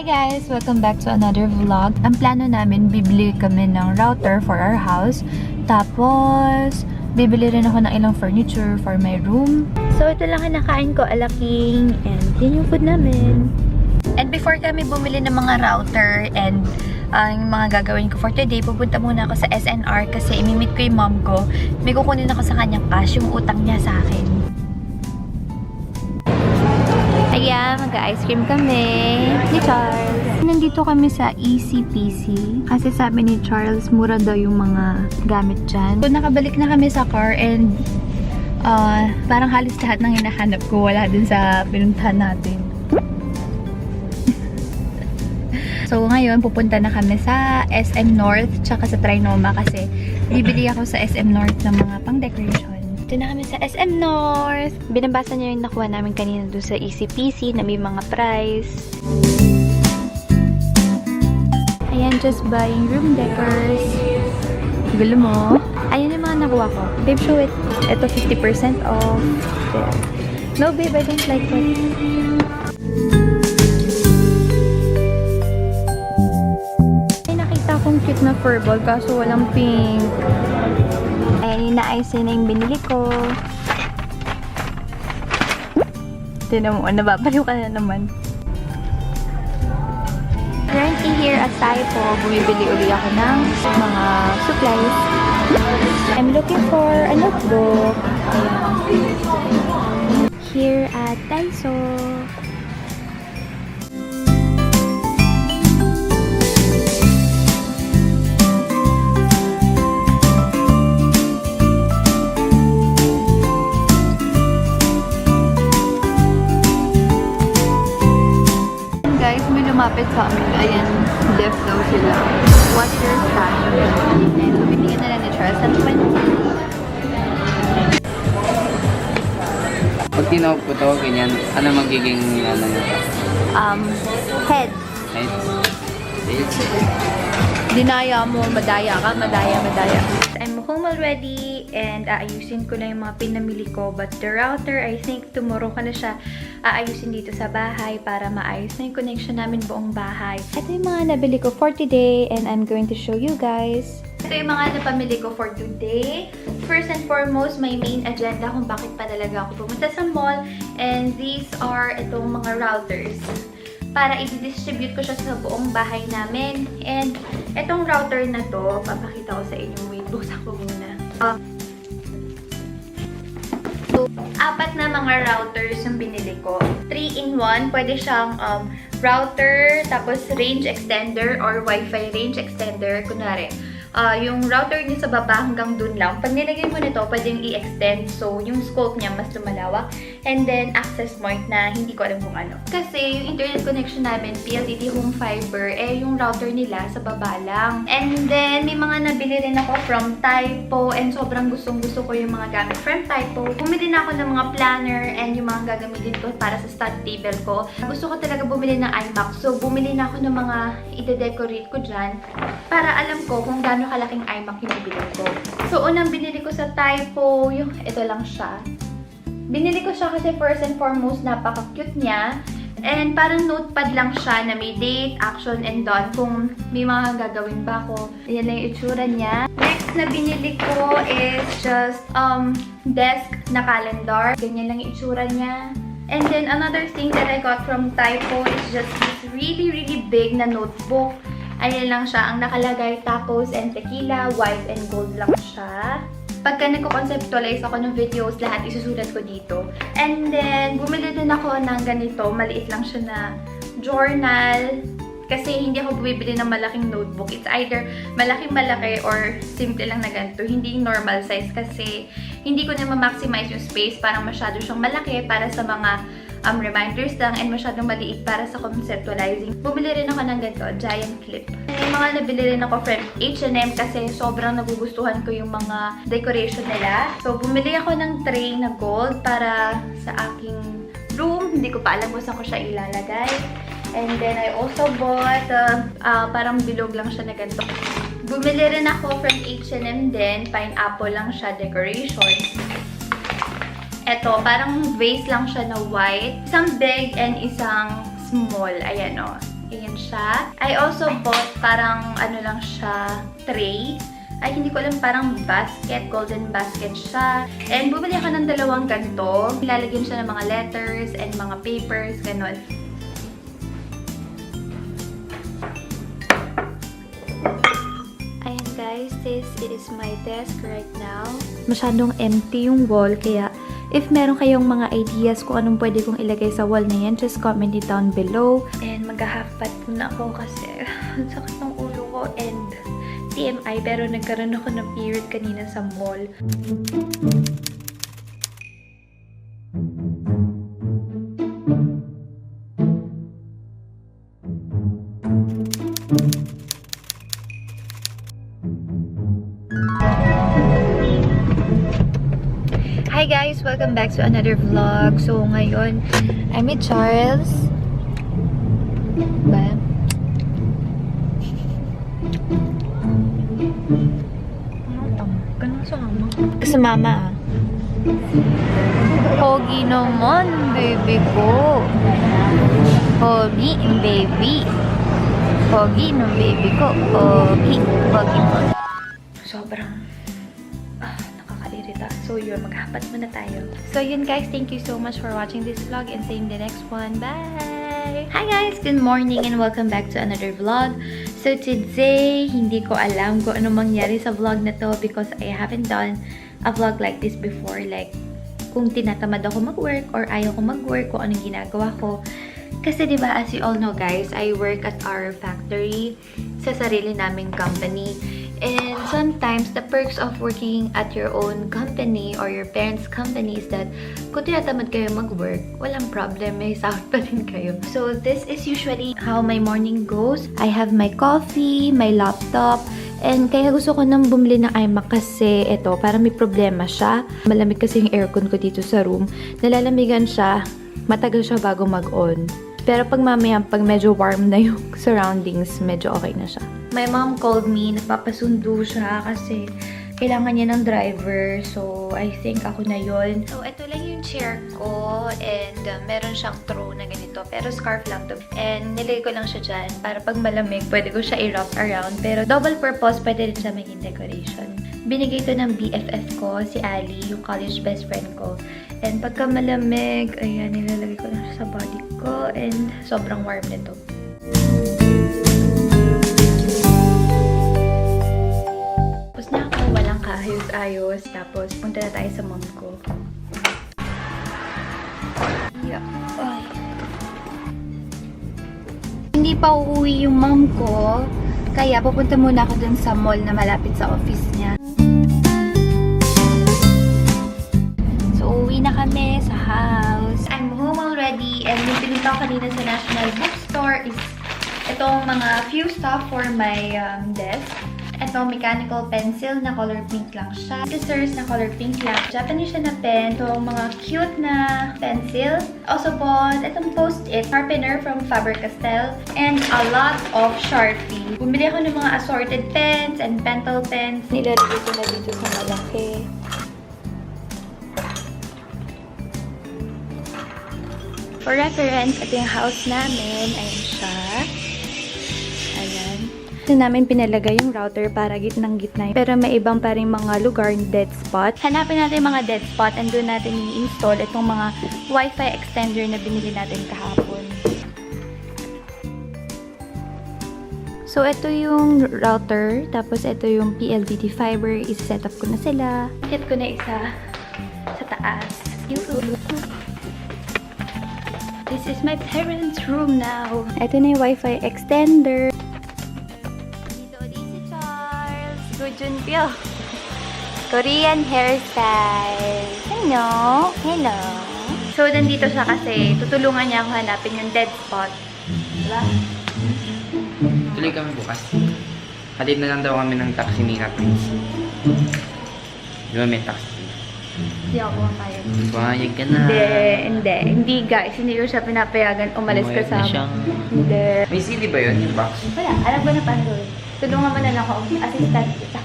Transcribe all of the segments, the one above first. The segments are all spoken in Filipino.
Hi guys! Welcome back to another vlog. Ang plano namin, bibili kami ng router for our house. Tapos, bibili rin ako ng ilang furniture for my room. So, ito lang ang nakain ko, alaking, and yun yung food namin. And before kami bumili ng mga router and yung mga gagawin ko for today, pupunta muna ako sa SNR kasi imimit ko yung mom ko. May kukunin ako sa kanyang cash, yung utang niya sa akin. Ayan, mag-ice cream kami ni Charles. Nandito kami sa ECPC kasi sabi ni Charles, mura daw yung mga gamit dyan. So, nakabalik na kami sa car and parang halos lahat ng hinahanap ko wala din sa pinuntahan natin. So, ngayon, pupunta na kami sa SM North tsaka sa Trinoma kasi bibili ako sa SM North ng mga pang-decoration. Ito na kami sa SM North. Binabasa niyo yung nakuha namin kanina doon sa ECPC na may mga price. Ayan, just buying room decors. Gulo mo. Ayan yung mga nakuha ko. Babe, show it. Ito 50% off. There. No, babe, I don't like it. Ay, nakita kong cute na fur ball kaso walang pink. Ayan, ina-ice na yung binili ko. Tinan mo, nababaliw ka na naman. Currently here at Typo, bumibili uli ako ng mga supplies. I'm looking for a notebook. Ayan. Here at Daiso. Lumapit sa amin. Ayan, deaf daw sila. What's your style? And so, binigyan na lang ni Charles at 20. Pag tinawag ko to, ganyan, ano magiging, ano nyo? Head. Head? Head? Dinaya mo, madaya ka, madaya. I'm home already and aayusin ko na yung mga pinamili ko. But the router, I think tomorrow ka na siya aayusin dito sa bahay para maayos na yung connection namin buong bahay. Ito yung mga nabili ko for today and I'm going to show you guys. Ito yung mga napamili ko for today. First and foremost, my main agenda kung bakit pa talaga ako pumunta sa mall. And these are itong mga routers. Para i-distribute ko siya sa buong bahay namin. And itong router na to, papakita ko sa inyo. Wait, buksan ko muna. So, 4 na mga routers yung binili ko. 3-in-1. Pwede siyang router, tapos range extender or Wi-Fi range extender. Kunwari, yung router niya sa baba hanggang dun lang. Pag nilagay mo nito, pwedeng i-extend. So, yung scope niya mas lumalawak. And then, access point na hindi ko alam kung ano. Kasi, yung internet connection namin, PLDT Home Fiber, yung router nila sa baba lang. And then, may mga nabili rin ako from Typo. And sobrang gustong-gusto ko yung mga gamit from Typo. Bumili na ako ng mga planner and yung mga gagamitin ko para sa stud table ko. Gusto ko talaga bumili ng iMac. So, bumili na ako ng mga ide-decorate ko dyan para alam ko kung gaano kalaking iMac yung bibili ko. So, unang binili ko sa Typo, yung ito lang siya. Binili ko siya kasi first and foremost, napaka-cute niya. And parang notepad lang siya na may date, action, and done. Kung may mga gagawin ba ako. Ayan lang yung itsura niya. Next na binili ko is just desk na calendar. Ganyan lang yung itsura niya. And then another thing that I got from Typo is just this really, really big na notebook. Ayan lang siya. Ang nakalagay, tacos and tequila, white and gold lang siya. Pagka nagko-conceptualize ako ng videos, lahat isusulat ko dito. And then, bumili din ako ng ganito. Maliit lang siya na journal. Kasi hindi ako bumibili ng malaking notebook. It's either malaki-malaki or simple lang na ganito. Hindi normal size kasi hindi ko na ma-maximize yung space. Parang masyado siyang malaki para sa mga reminders lang and masyadong maliit para sa conceptualizing. Bumili rin ako ng ganito, giant clip. May mga nabili rin ako from H&M kasi sobrang nagugustuhan ko yung mga decoration nila. So, bumili ako ng tray na gold para sa aking room. Hindi ko pa alam kung saan ko siya ilalagay. And then, I also bought, parang bilog lang siya na ganito. Bumili rin ako from H&M din. Pineapple lang siya, decoration. Ito, parang vase lang siya na white. Isang big and isang small. Ayan o. Ayan siya. I also bought parang ano lang siya, tray. Ay, hindi ko alam, parang basket, golden basket siya. And bumili ako ng dalawang ganito. Ilalagyan siya ng mga letters and mga papers, ganun. Ayan guys, it is my desk right now. Masyadong empty yung wall, kaya if meron kayong mga ideas kung anong pwede kong ilagay sa wall na yan, just comment it down below. And mag-half-pat muna ako kasi ang sakit ng ulo ko and TMI, pero nagkaroon ako ng period kanina sa mall. Hi guys! Welcome back to another vlog. So ngayon, I'm with Charles. Ba? Sa mama. Pogi naman, baby ko. Pogi, baby. Pogi ng baby ko. Pogi. Pogi mo. Sobrang nakakalirita. So yun, maghapat muna tayo. So yun guys, thank you so much for watching this vlog and seeing the next one. Bye! Hi guys! Good morning and welcome back to another vlog. So today, hindi ko alam kung ano mangyari sa vlog na to because I haven't done a vlog like this before. Like, kung tinatamad ako mag-work or ayaw ko mag-work, kung anong ginagawa ko. Kasi diba, as you all know guys, I work at our factory sa sarili naming company. And sometimes, the perks of working at your own company or your parents' company is that kung tinatamad kayo mag-work, walang problem, may sahod pa rin kayo. So, this is usually how my morning goes. I have my coffee, my laptop, and kaya gusto ko nang bumili ng iMac kasi ito, parang may problema siya. Malamig kasi yung aircon ko dito sa room. Nalalamigan siya, matagal siya bago mag-on. Pero pag mamaya, pag medyo warm na yung surroundings, medyo okay na siya. My mom called me, nagpapasundo siya kasi kailangan niya ng driver. So, I think ako na yon. So, ito lang yung chair ko and meron siyang throw na ganito. Pero scarf lang to. And nilagay ko lang siya dyan para pag malamig, pwede ko siya i-wrap around. Pero double purpose, pwede rin siya maging decoration. Binigay ko ng BFF ko, si Ali, yung college best friend ko. And pagka malamig, ayan, nilalagay ko lang siya sa body ko. And sobrang warm nito. Tapos na ako, walang kaayos-ayos. Tapos, punta na tayo sa mom ko. Yeah. Ay. Hindi pa uuwi yung mom ko. Kaya, pupunta muna ako dun sa mall na malapit sa office niya. So, uwi na kami sa house. I'm home already. And yung pinunta ko kanina sa National Bookstore is itong mga few stuff for my desk. Ito, mechanical pencil na color pink lang siya. Scissors na color pink lang. Japanese siya na pen. Ito, mga cute na pencil. Also bought itong post-it sharpener from Faber-Castell. And a lot of Sharpie. Bumili ako ng mga assorted pens and pentel pens. Nilalagay ko na dito sa malaki. For reference, ito yung house namin. Ayan siya. Ayan. Ito namin pinalagay yung router para gitnang-gitna. Pero may ibang pa rin mga lugar dead spot. Hanapin natin yung mga dead spot and doon natin i-install itong mga Wi-Fi extender na binili natin kahapon. So, ito yung router. Tapos, ito yung PLDT fiber. Isa-set up ko na sila. Hit ko na isa sa taas. This is my parents' room now. Ito na yung Wi-Fi extender. Dito si Charles. Good Junpyo. Korean hairstyle. Hello. Hello. So, nandito siya kasi tutulungan niya ako hanapin yung dead spot. Diba? Tuloy kami bukas. Halid na lang daw kami ng taxi ni Prince. Di ba may taxi? Hindi ako pumayag. Pumayag ka na. Hindi. Hindi guys. Hindi ko siya pinapayagan. Umalis ka sa amin. Hindi. May CD ba yun? Yung box? Wala. Alam ko na paano gawin. Tulungan mo na lang ako. Assistant kita.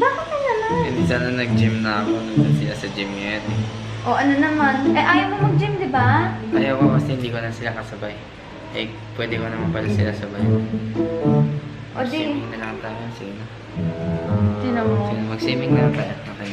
Bakit na naman? Hindi sana nag-gym na ako. Nandun sila sa gym ngayon. O ano naman? Eh ayaw mo mag-gym, di ba? Ayaw ko kasi hindi ko na sila kasabay. Eh, pwede ko naman pala sila sabay. O di, Mag-swimming na lang tayo. Sige na. sino mo? Sige, mag-swimming na lang tayo. Okay.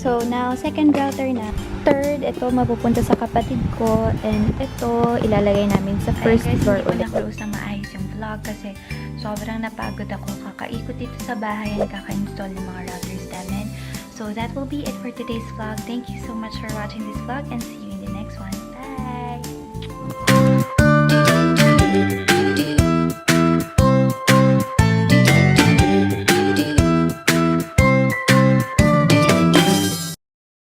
So, now, second router na. Third, ito mapupunta sa kapatid ko. And ito, ilalagay namin sa first floor ulit. Hindi ko na-close na maayos yung vlog kasi sobrang napagod ako. Kakaikot dito sa bahay and kaka-install ng mga routers namin. So, that will be it for today's vlog. Thank you so much for watching this vlog and see you in the next one.